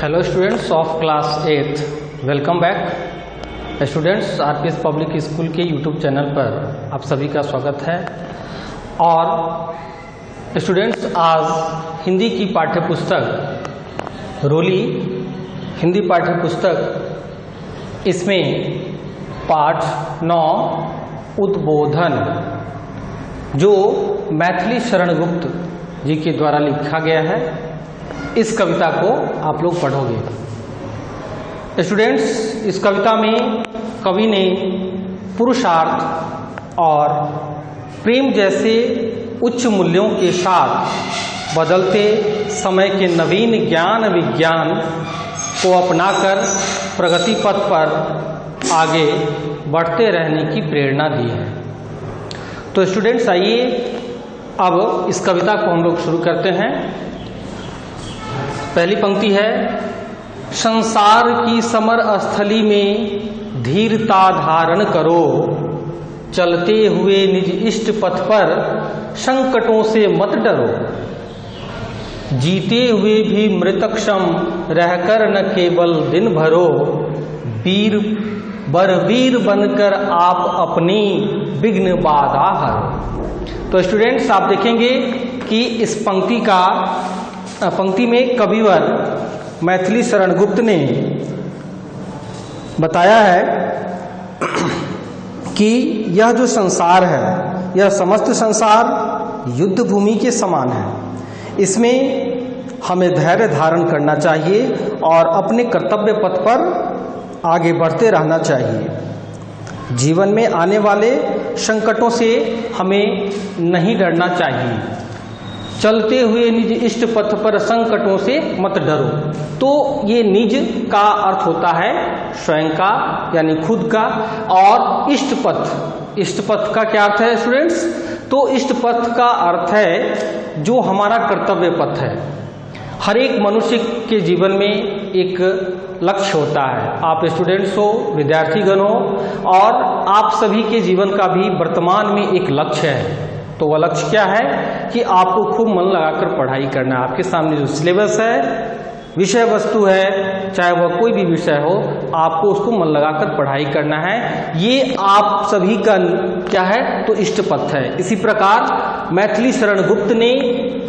Hello students of class 8th, welcome back students. RPS public school के YouTube channel पर आप सभी का स्वागत है। और स्टूडेंट्स, आज हिंदी की पाठ्यपुस्तक रोली हिंदी पाठ्यपुस्तक, इसमें पाठ 9 उद्बोधन, जो मैथिली शरण गुप्त जी के द्वारा लिखा गया है, इस कविता को आप लोग पढ़ोगे। स्टूडेंट्स, इस कविता में कवि ने पुरुषार्थ और प्रेम जैसे उच्च मूल्यों के साथ बदलते समय के नवीन ज्ञान विज्ञान को अपनाकर प्रगति पथ पर आगे बढ़ते रहने की प्रेरणा दी है। तो स्टूडेंट्स, आइए अब इस कविता को हम लोग शुरू करते हैं। पहली पंक्ति है, संसार की समर स्थली में धीरता धारण करो, चलते हुए निज इष्ट पथ पर संकटों से मत डरो, जीते हुए भी मृतक्षम रहकर न केवल दिन भरो, वीर बनकर आप अपनी विघ्न बाधा हरो। तो स्टूडेंट्स, आप देखेंगे कि इस पंक्ति में कविवर मैथिली शरण गुप्त ने बताया है कि यह जो संसार है, यह समस्त संसार युद्ध भूमि के समान है। इसमें हमें धैर्य धारण करना चाहिए और अपने कर्तव्य पथ पर आगे बढ़ते रहना चाहिए। जीवन में आने वाले संकटों से हमें नहीं डरना चाहिए। चलते हुए निज इष्ट पथ पर संकटों से मत डरो। तो ये निज का अर्थ होता है स्वयं का, यानी खुद का, और इष्ट पथ का क्या अर्थ है स्टूडेंट्स? तो इष्ट पथ का अर्थ है जो हमारा कर्तव्य पथ है। हर एक मनुष्य के जीवन में एक लक्ष्य होता है। आप स्टूडेंट्स हो, विद्यार्थीगण हो, और आप सभी के जीवन का भी वर्तमान में एक लक्ष्य है। तो वह लक्ष्य क्या है कि आपको खूब मन लगाकर पढ़ाई करना है। आपके सामने जो सिलेबस है, विषय वस्तु है, चाहे वह कोई भी विषय हो, आपको उसको मन लगाकर पढ़ाई करना है। ये आप सभी का क्या है? तो इष्ट पथ है। इसी प्रकार मैथिली शरण गुप्त ने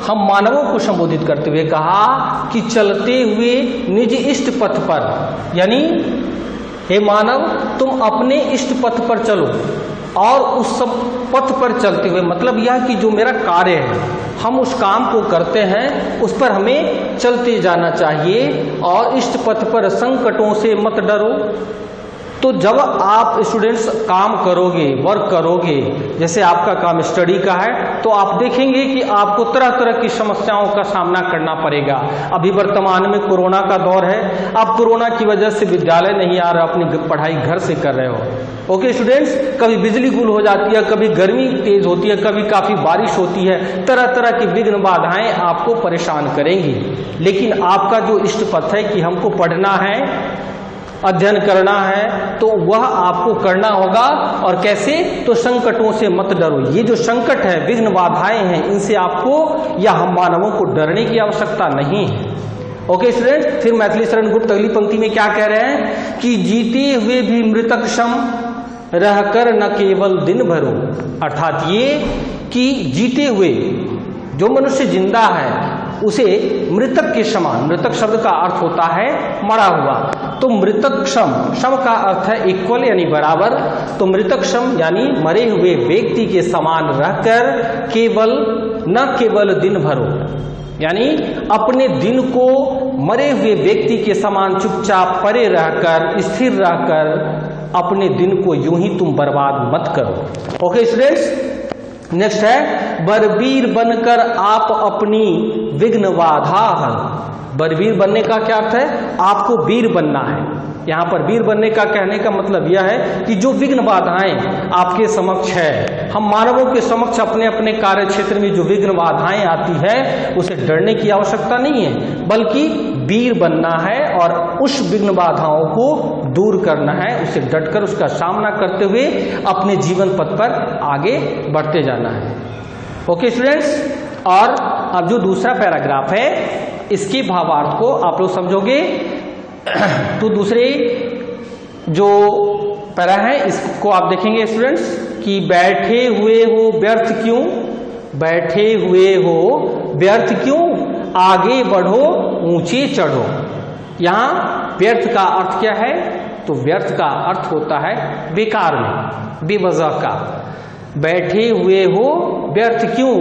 हम मानवों को संबोधित करते हुए कहा कि चलते हुए निज इष्ट पथ पर, यानी हे मानव, तुम अपने इष्ट पथ पर चलो। और उस सब पथ पर चलते हुए मतलब यह कि जो मेरा कार्य है, हम उस काम को करते हैं, उस पर हमें चलते जाना चाहिए। और इष्ट पथ पर संकटों से मत डरो। तो जब आप स्टूडेंट्स काम करोगे, वर्क करोगे, जैसे आपका काम स्टडी का है, तो आप देखेंगे कि आपको तरह तरह की समस्याओं का सामना करना पड़ेगा। अभी वर्तमान में कोरोना का दौर है, आप कोरोना की वजह से विद्यालय नहीं आ रहे, अपनी पढ़ाई घर से कर रहे हो। ओके स्टूडेंट्स, कभी बिजली गुल हो जाती है, कभी गर्मी तेज होती है, कभी काफी बारिश होती है, तरह तरह की विघ्न बाधाएं आपको परेशान करेंगी। लेकिन आपका जो इष्ट पथ है कि हमको पढ़ना है, अध्ययन करना है, तो वह आपको करना होगा। और कैसे? तो संकटों से मत डरो। ये जो संकट है, विघ्न बाधाएं हैं, इनसे आपको या हम मानवों को डरने की आवश्यकता नहीं है। ओके स्टूडेंट, फिर मैथिली शरण गुप्त अगली पंक्ति में क्या कह रहे हैं कि जीते हुए भी मृतक्षम रहकर न केवल दिन भरो। अर्थात ये कि जीते हुए जो मनुष्य जिंदा है उसे मृतक के समान, मृतक शब्द का अर्थ होता है मरा हुआ, तो मृतक शम का अर्थ है इक्वल, यानी बराबर। तो मृतक शम यानी मरे हुए व्यक्ति के समान रहकर न केवल दिन भरो, यानी अपने दिन को मरे हुए व्यक्ति के समान चुपचाप परे रहकर, स्थिर रहकर अपने दिन को यूं ही तुम बर्बाद मत करो। ओके स्टूडेंट्स, नेक्स्ट है, बरवीर बनकर आप अपनी विघ्न बाधा हल। बरवीर बनने का क्या अर्थ है? आपको वीर बनना है। यहाँ पर वीर बनने का कहने का मतलब यह है कि जो विघ्न बाधाएं आपके समक्ष है, हम मानवों के समक्ष अपने अपने कार्य क्षेत्र में जो विघ्न बाधाएं आती है, उसे डरने की आवश्यकता नहीं है, बल्कि वीर बनना है और उस विघ्न बाधाओं को दूर करना है, उसे डटकर उसका सामना करते हुए अपने जीवन पथ पर आगे बढ़ते जाना है। ओके स्टूडेंट्स, और अब जो दूसरा पैराग्राफ है इसके भावार्थ को आप लोग समझोगे। तो दूसरे जो पैरा है इसको आप देखेंगे स्टूडेंट्स कि बैठे हुए हो व्यर्थ क्यों, बैठे हुए हो व्यर्थ क्यों, आगे बढ़ो ऊंचे चढ़ो। यहां व्यर्थ का अर्थ क्या है? तो व्यर्थ का अर्थ होता है बेकार में, बेवजह का। बैठे हुए हो व्यर्थ क्यों,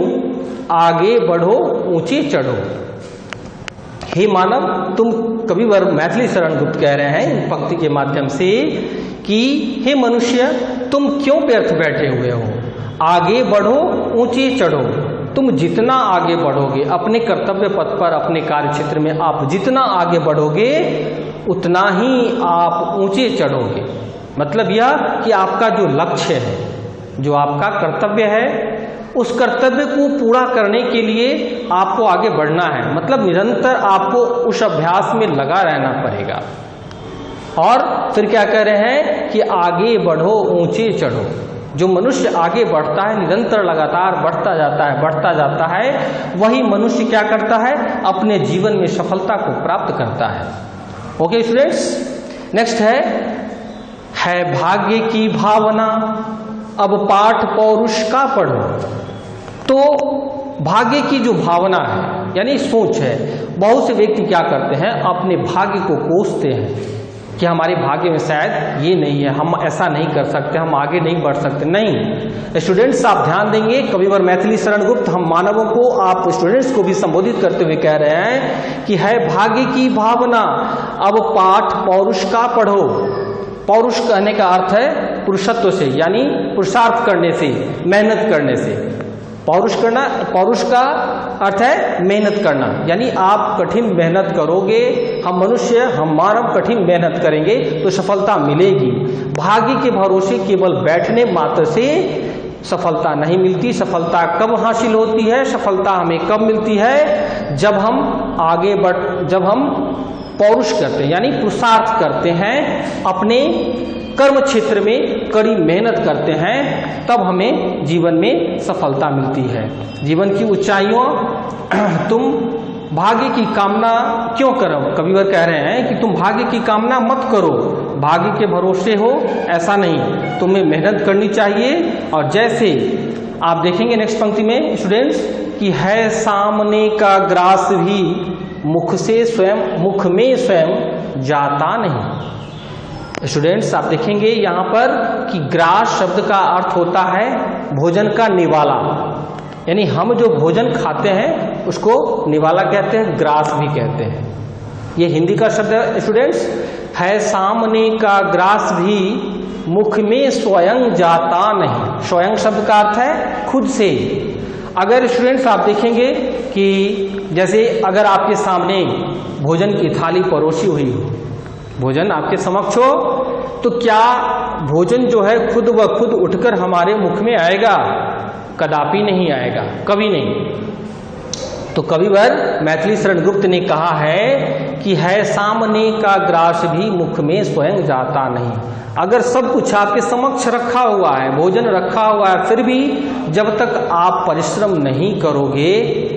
आगे बढ़ो ऊंचे चढ़ो। हे मानव, तुम कविवर मैथिली शरण गुप्त कह रहे हैं इन पंक्ति के माध्यम से कि हे मनुष्य, तुम क्यों व्यर्थ बैठे हुए हो, आगे बढ़ो ऊंचे चढ़ो। तुम जितना आगे बढ़ोगे अपने कर्तव्य पथ पर, अपने कार्य क्षेत्र में आप जितना आगे बढ़ोगे उतना ही आप ऊंचे चढ़ोगे। मतलब यह कि आपका जो लक्ष्य है, जो आपका कर्तव्य है, उस कर्तव्य को पूरा करने के लिए आपको आगे बढ़ना है। मतलब निरंतर आपको उस अभ्यास में लगा रहना पड़ेगा। और फिर क्या कह रहे हैं कि आगे बढ़ो ऊंचे चढ़ो। जो मनुष्य आगे बढ़ता है, निरंतर लगातार बढ़ता जाता है, वही मनुष्य क्या करता है? अपने जीवन में सफलता को प्राप्त करता है। ओके स्टूडेंट्स, नेक्स्ट है भाग्य की भावना, अब पाठ पौरुष का पढ़ो। तो भाग्य की जो भावना है यानी सोच है, बहुत से व्यक्ति क्या करते हैं? अपने भाग्य को कोसते हैं कि हमारे भाग्य में शायद ये नहीं है, हम ऐसा नहीं कर सकते, हम आगे नहीं बढ़ सकते। नहीं स्टूडेंट्स, आप ध्यान देंगे, कविवर मैथिली शरण गुप्त हम मानवों को, आप स्टूडेंट्स को भी संबोधित करते हुए कह रहे हैं कि है भाग्य की भावना, अब पाठ पौरुष का पढ़ो। पौरुष कहने का अर्थ है पुरुषत्व से, यानी पुरुषार्थ करने से, मेहनत करने से। पौरुष करना, पौरुष का अर्थ है मेहनत करना, यानी आप कठिन मेहनत करोगे। हम मनुष्य, हम मानव कठिन मेहनत करेंगे तो सफलता मिलेगी। भाग्य के भरोसे केवल बैठने मात्र से सफलता नहीं मिलती। सफलता कब हासिल होती है? सफलता हमें कब मिलती है? जब हम आगे जब हम पौरुष करते हैं, यानी पुरुषार्थ करते हैं, अपने कर्म क्षेत्र में कड़ी मेहनत करते हैं, तब हमें जीवन में सफलता मिलती है। जीवन की ऊंचाइयों तुम भाग्य की कामना क्यों करो? कविवर कह रहे हैं कि तुम भाग्य की कामना मत करो, भाग्य के भरोसे हो ऐसा नहीं, तुम्हें मेहनत करनी चाहिए। और जैसे आप देखेंगे नेक्स्ट पंक्ति में स्टूडेंट्स कि है सामने का ग्रास भी मुख में स्वयं जाता नहीं। स्टूडेंट्स आप देखेंगे यहाँ पर कि ग्रास शब्द का अर्थ होता है भोजन का निवाला, यानी हम जो भोजन खाते हैं उसको निवाला कहते हैं, ग्रास भी कहते हैं। ये हिंदी का शब्द है स्टूडेंट्स। है सामने का ग्रास भी मुख में स्वयं जाता नहीं। स्वयं शब्द का अर्थ है खुद से। अगर स्टूडेंट्स आप देखेंगे कि जैसे अगर आपके सामने भोजन की थाली परोसी हुई हो, भोजन आपके समक्ष हो, तो क्या भोजन जो है खुद व खुद उठकर हमारे मुख में आएगा? कदापि नहीं आएगा, कभी नहीं। तो कविवर मैथिली शरण गुप्त ने कहा है कि है सामने का ग्रास भी मुख में स्वयं जाता नहीं। अगर सब कुछ आपके समक्ष रखा हुआ है, भोजन रखा हुआ है, फिर भी जब तक आप परिश्रम नहीं करोगे,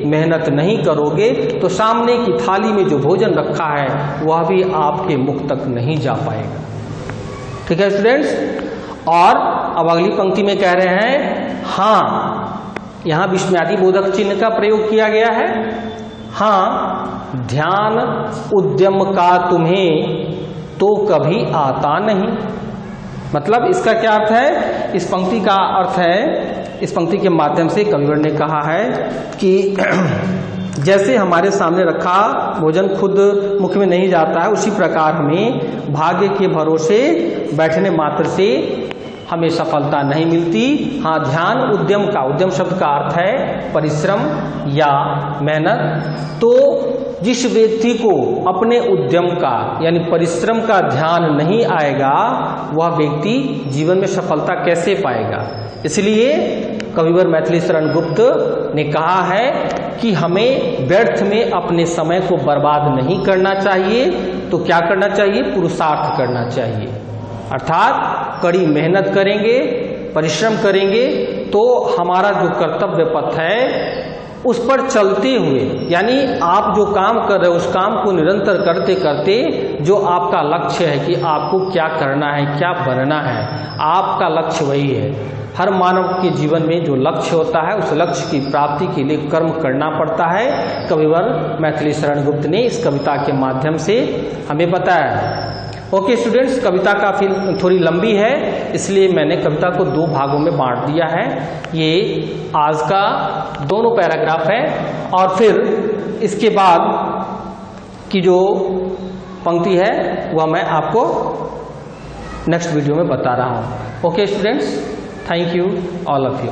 मेहनत नहीं करोगे, तो सामने की थाली में जो भोजन रखा है वह भी आपके मुख तक नहीं जा पाएगा। ठीक है स्टूडेंट्स। और अब अगली पंक्ति में कह रहे हैं, हाँ, यहाँ विस्मयादि बोधक चिन्ह का प्रयोग किया गया है। हाँ, ध्यान उद्यम का तुम्हें तो कभी आता नहीं। मतलब इसका क्या अर्थ है? इस पंक्ति का अर्थ है, इस पंक्ति के माध्यम से कविवर ने कहा है कि जैसे हमारे सामने रखा भोजन खुद मुख में नहीं जाता है, उसी प्रकार हमें भाग्य के भरोसे बैठने मात्र से हमें सफलता नहीं मिलती। हाँ, ध्यान उद्यम का, उद्यम शब्द का अर्थ है परिश्रम या मेहनत। तो जिस व्यक्ति को अपने उद्यम का यानी परिश्रम का ध्यान नहीं आएगा, वह व्यक्ति जीवन में सफलता कैसे पाएगा? इसलिए कविवर मैथिली शरण गुप्त ने कहा है कि हमें व्यर्थ में अपने समय को बर्बाद नहीं करना चाहिए। तो क्या करना चाहिए? पुरुषार्थ करना चाहिए, अर्थात कड़ी मेहनत करेंगे, परिश्रम करेंगे, तो हमारा जो कर्तव्य पथ है उस पर चलते हुए, यानी आप जो काम कर रहे हो उस काम को निरंतर करते करते जो आपका लक्ष्य है कि आपको क्या करना है, क्या बनना है, आपका लक्ष्य वही है। हर मानव के जीवन में जो लक्ष्य होता है उस लक्ष्य की प्राप्ति के लिए कर्म करना पड़ता है। कविवर मैथिली शरण गुप्त ने इस कविता के माध्यम से हमें बताया। ओके स्टूडेंट्स, कविता काफ़ी थोड़ी लंबी है, इसलिए मैंने कविता को 2 भागों में बांट दिया है। ये आज का दोनों पैराग्राफ है और फिर इसके बाद की जो पंक्ति है वह मैं आपको नेक्स्ट वीडियो में बता रहा हूँ। Okay students, thank you all of you.